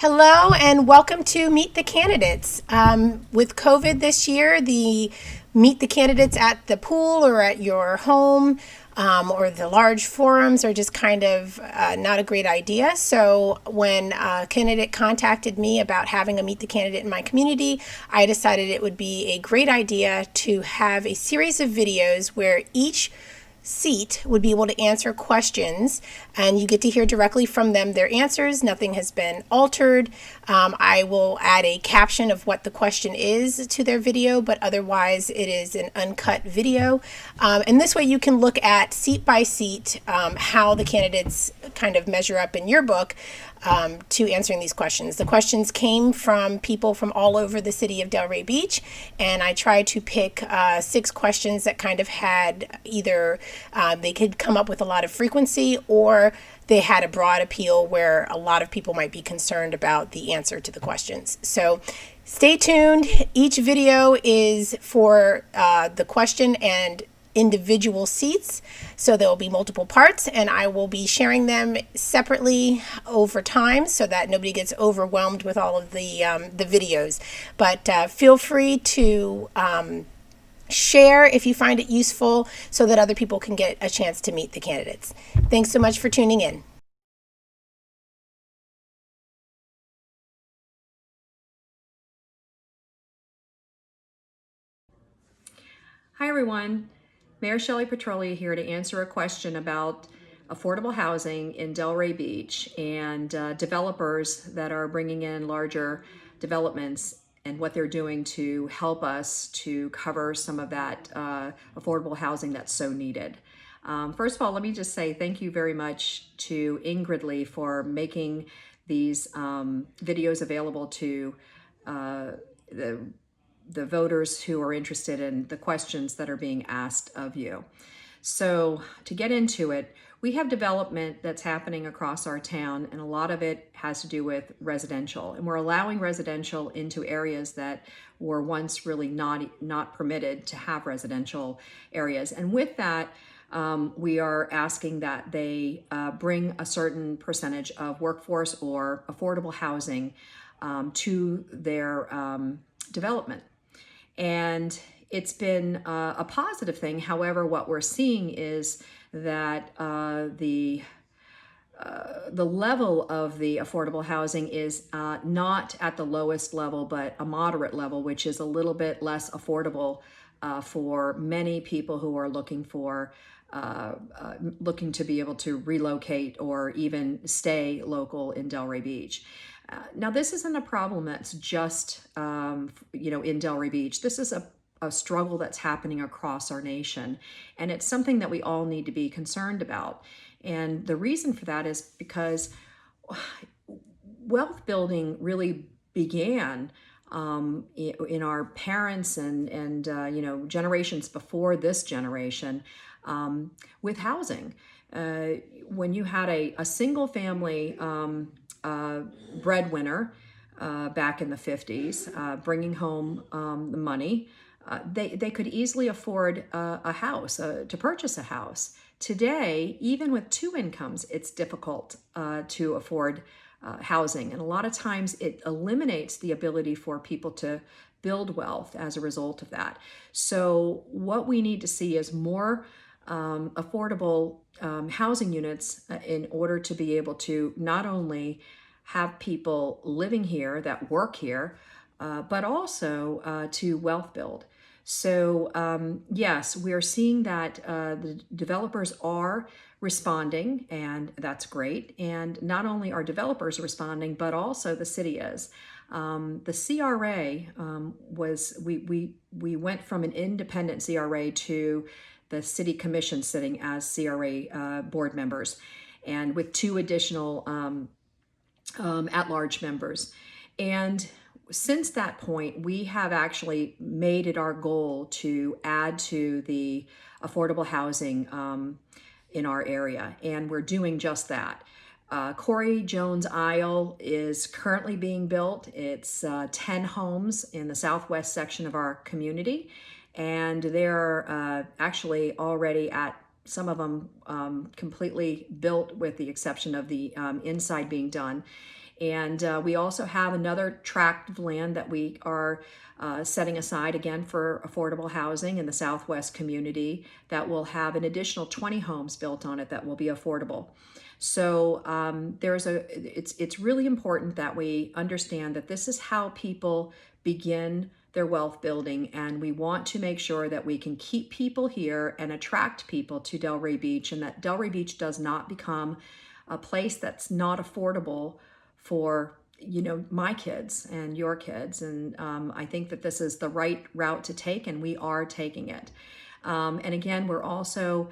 Hello and welcome to Meet the Candidates. With COVID this year, the Meet the Candidates at the pool or at your home or the large forums are just kind of not a great idea. So when a candidate contacted me about having a Meet the Candidate in my community, I decided it would be a great idea to have a series of videos where each seat would be able to answer questions, and you get to hear directly from them their answers. Nothing has been altered. I will add a caption of what the question is to their video, but otherwise it is an uncut video. And this way you can look at seat by seat how the candidates kind of measure up in your book to answering these questions. The questions came from people from all over the city of Delray Beach, and I tried to pick 6 questions that kind of had either they could come up with a lot of frequency, or they had a broad appeal where a lot of people might be concerned about the answer to the questions. So stay tuned. Each video is for the question and individual seats, so there will be multiple parts, and I will be sharing them separately over time so that nobody gets overwhelmed with all of the videos. But feel free to share if you find it useful so that other people can get a chance to meet the candidates. Thanks so much for tuning in. Hi everyone, Mayor Shelly Petrolia here to answer a question about affordable housing in Delray Beach and developers that are bringing in larger developments and what they're doing to help us to cover some of that affordable housing that's so needed. First of all, let me just say thank you very much to Ingrid Lee for making these videos available to the voters who are interested in the questions that are being asked of you. So to get into it, we have development that's happening across our town, and a lot of it has to do with residential. And we're allowing residential into areas that were once really not permitted to have residential areas. And with that, we are asking that they bring a certain percentage of workforce or affordable housing to their development. And it's been a positive thing. However, what we're seeing is that the level of the affordable housing is not at the lowest level, but a moderate level, which is a little bit less affordable for many people who are looking to be able to relocate or even stay local in Delray Beach. Now, this isn't a problem that's just, in Delray Beach. This is a struggle that's happening across our nation, and it's something that we all need to be concerned about. And the reason for that is because wealth building really began in our parents and generations before this generation with housing. When you had a single family breadwinner back in the 50s, bringing home the money, they could easily afford a house, to purchase a house. Today, even with 2 incomes, it's difficult to afford housing. And a lot of times it eliminates the ability for people to build wealth as a result of that. So what we need to see is more affordable housing units in order to be able to not only have people living here that work here, but also to wealth build. So yes, we are seeing that the developers are responding, and that's great. And not only are developers responding, but also the city is. The CRA we went from an independent CRA to the city commission sitting as CRA board members, and with 2 additional at-large members. And since that point, we have actually made it our goal to add to the affordable housing in our area, and we're doing just that. Corey Jones Isle is currently being built. It's 10 homes in the southwest section of our community, and they're actually already at some of them completely built, with the exception of the inside being done. And we also have another tract of land that we are setting aside again for affordable housing in the Southwest community that will have an additional 20 homes built on it that will be affordable. So it's really important that we understand that this is how people begin their wealth building, and we want to make sure that we can keep people here and attract people to Delray Beach, and that Delray Beach does not become a place that's not affordable for my kids and your kids. And I think that this is the right route to take, and we are taking it. And again, we're also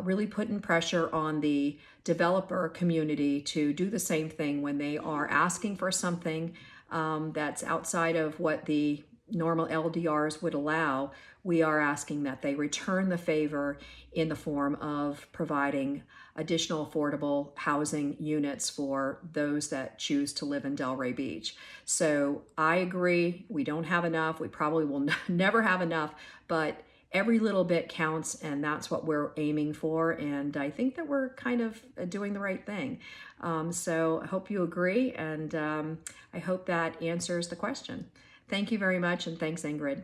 really putting pressure on the developer community to do the same thing when they are asking for something that's outside of what the normal LDRs would allow. We are asking that they return the favor in the form of providing additional affordable housing units for those that choose to live in Delray Beach. So I agree, we don't have enough. We probably will never have enough, but every little bit counts, and that's what we're aiming for. And I think that we're kind of doing the right thing. So I hope you agree, and I hope that answers the question. Thank you very much, and thanks, Ingrid.